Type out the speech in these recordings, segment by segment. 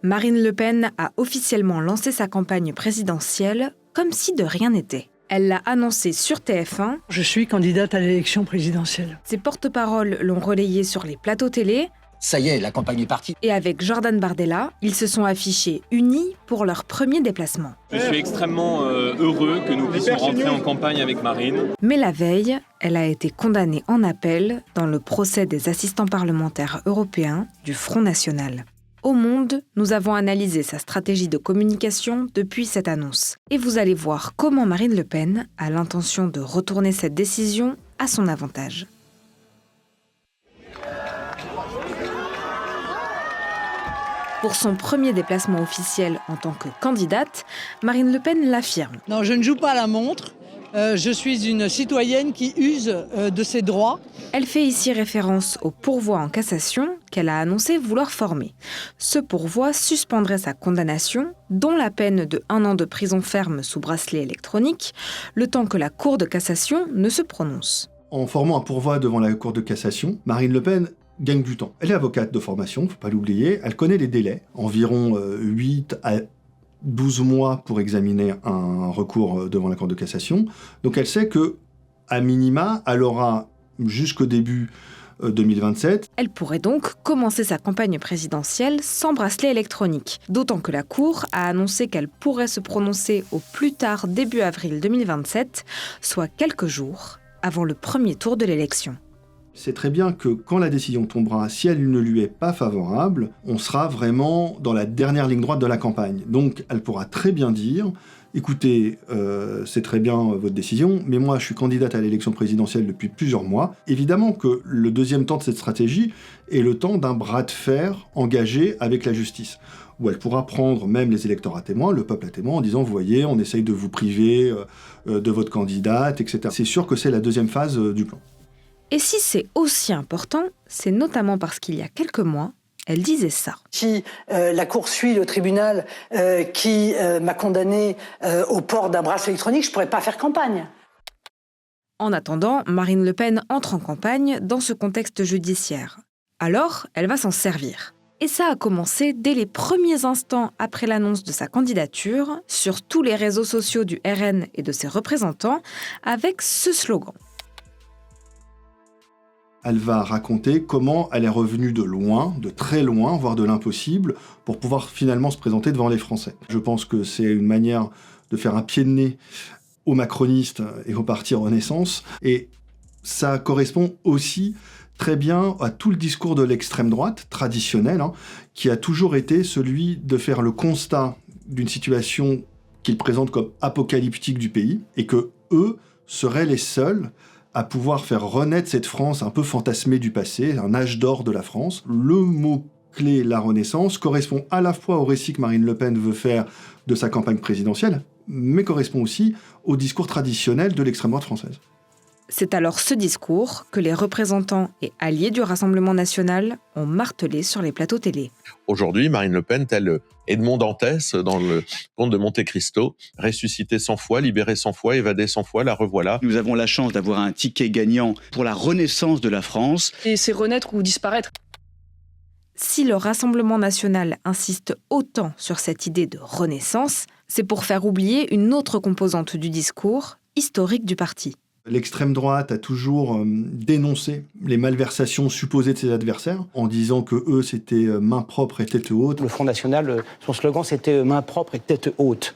Marine Le Pen a officiellement lancé sa campagne présidentielle comme si de rien n'était. Elle l'a annoncé sur TF1. Je suis candidate à l'élection présidentielle. Ses porte-paroles l'ont relayée sur les plateaux télé. Ça y est, la campagne est partie. Et avec Jordan Bardella, ils se sont affichés unis pour leur premier déplacement. Je suis extrêmement heureux que nous puissions rentrer en campagne avec Marine. Mais la veille, elle a été condamnée en appel dans le procès des assistants parlementaires européens du Front National. Au Monde, nous avons analysé sa stratégie de communication depuis cette annonce. Et vous allez voir comment Marine Le Pen a l'intention de retourner cette décision à son avantage. Pour son premier déplacement officiel en tant que candidate, Marine Le Pen l'affirme. Non, je ne joue pas à la montre. Je suis une citoyenne qui use de ses droits. Elle fait ici référence au pourvoi en cassation qu'elle a annoncé vouloir former. Ce pourvoi suspendrait sa condamnation, dont la peine de 1 an de prison ferme sous bracelet électronique, le temps que la Cour de cassation ne se prononce. En formant un pourvoi devant la Cour de cassation, Marine Le Pen gagne du temps. Elle est avocate de formation, faut pas l'oublier. Elle connaît les délais, environ 8 à 12 mois pour examiner un recours devant la Cour de cassation. Donc elle sait que, à minima, elle aura jusqu'au début 2027. Elle pourrait donc commencer sa campagne présidentielle sans bracelet électronique, d'autant que la Cour a annoncé qu'elle pourrait se prononcer au plus tard début avril 2027, soit quelques jours avant le premier tour de l'élection. C'est très bien que quand la décision tombera, si elle ne lui est pas favorable, on sera vraiment dans la dernière ligne droite de la campagne. Donc elle pourra très bien dire « Écoutez, c'est très bien votre décision, mais moi je suis candidate à l'élection présidentielle depuis plusieurs mois. » Évidemment que le deuxième temps de cette stratégie est le temps d'un bras de fer engagé avec la justice, où elle pourra prendre même les électeurs à témoin, le peuple à témoin, en disant « Vous voyez, on essaye de vous priver de votre candidate, etc. » C'est sûr que c'est la deuxième phase du plan. Et si c'est aussi important, c'est notamment parce qu'il y a quelques mois, elle disait ça. Si la Cour suit le tribunal qui m'a condamné au port d'un bracelet électronique, je ne pourrais pas faire campagne. En attendant, Marine Le Pen entre en campagne dans ce contexte judiciaire. Alors, elle va s'en servir. Et ça a commencé dès les premiers instants après l'annonce de sa candidature, sur tous les réseaux sociaux du RN et de ses représentants, avec ce slogan. Elle va raconter comment elle est revenue de loin, de très loin, voire de l'impossible, pour pouvoir finalement se présenter devant les Français. Je pense que c'est une manière de faire un pied de nez aux macronistes et au parti Renaissance, et ça correspond aussi très bien à tout le discours de l'extrême droite, traditionnel, qui a toujours été celui de faire le constat d'une situation qu'ils présentent comme apocalyptique du pays, et que eux seraient les seuls à pouvoir faire renaître cette France un peu fantasmée du passé, un âge d'or de la France. Le mot-clé, la Renaissance, correspond à la fois au récit que Marine Le Pen veut faire de sa campagne présidentielle, mais correspond aussi au discours traditionnel de l'extrême droite française. C'est alors ce discours que les représentants et alliés du Rassemblement national ont martelé sur les plateaux télé. Aujourd'hui, Marine Le Pen, tel Edmond Dantès dans le Comte de Monte Cristo, ressuscité 100 fois, libéré 100 fois, évadé 100 fois, la revoilà. Nous avons la chance d'avoir un ticket gagnant pour la renaissance de la France. Et c'est renaître ou disparaître. Si le Rassemblement national insiste autant sur cette idée de renaissance, c'est pour faire oublier une autre composante du discours, historique du parti. L'extrême droite a toujours dénoncé les malversations supposées de ses adversaires, en disant que eux c'était main propre et tête haute. Le Front National, son slogan c'était main propre et tête haute.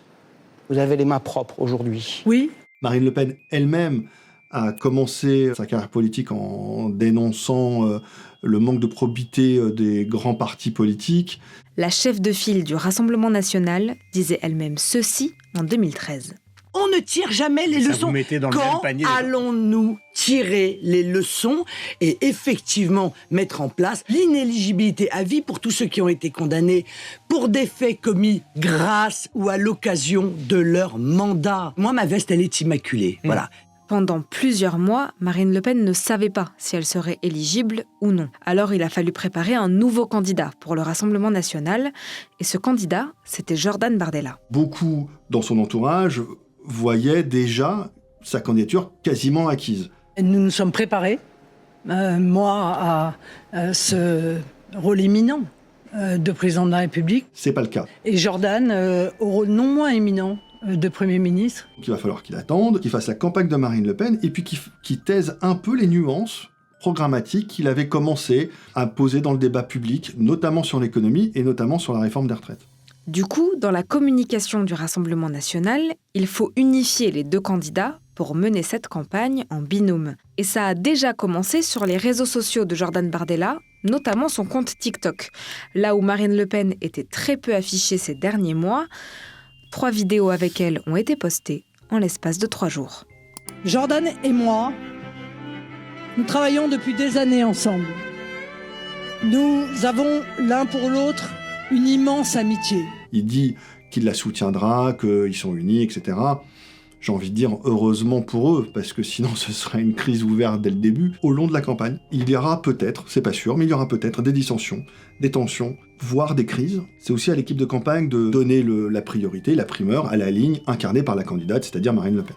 Vous avez les mains propres aujourd'hui. Oui. Marine Le Pen elle-même a commencé sa carrière politique en dénonçant le manque de probité des grands partis politiques. La chef de file du Rassemblement national disait elle-même ceci en 2013. On ne tire jamais les leçons. Quand allons-nous tirer les leçons et effectivement mettre en place l'inéligibilité à vie pour tous ceux qui ont été condamnés pour des faits commis grâce ou à l'occasion de leur mandat? Moi, ma veste, elle est immaculée. Voilà. Pendant plusieurs mois, Marine Le Pen ne savait pas si elle serait éligible ou non. Alors il a fallu préparer un nouveau candidat pour le Rassemblement national. Et ce candidat, c'était Jordan Bardella. Beaucoup dans son entourage voyaient déjà sa candidature quasiment acquise. Nous nous sommes préparés, moi, à ce rôle éminent de président de la République. C'est pas le cas. Et Jordan, au rôle non moins éminent de Premier ministre. Donc il va falloir qu'il attende, qu'il fasse la campagne de Marine Le Pen, et puis qu'il taise un peu les nuances programmatiques qu'il avait commencé à poser dans le débat public, notamment sur l'économie et notamment sur la réforme des retraites. Du coup, dans la communication du Rassemblement national, il faut unifier les deux candidats pour mener cette campagne en binôme. Et ça a déjà commencé sur les réseaux sociaux de Jordan Bardella, notamment son compte TikTok. Là où Marine Le Pen était très peu affichée ces derniers mois, 3 vidéos avec elle ont été postées en l'espace de 3 jours. Jordan et moi, nous travaillons depuis des années ensemble. Nous avons l'un pour l'autre une immense amitié. Il dit qu'il la soutiendra, qu'ils sont unis, etc. J'ai envie de dire heureusement pour eux, parce que sinon ce serait une crise ouverte dès le début. Au long de la campagne, il y aura peut-être, c'est pas sûr, mais il y aura peut-être des dissensions, des tensions, voire des crises. C'est aussi à l'équipe de campagne de donner la priorité, la primeur à la ligne incarnée par la candidate, c'est-à-dire Marine Le Pen.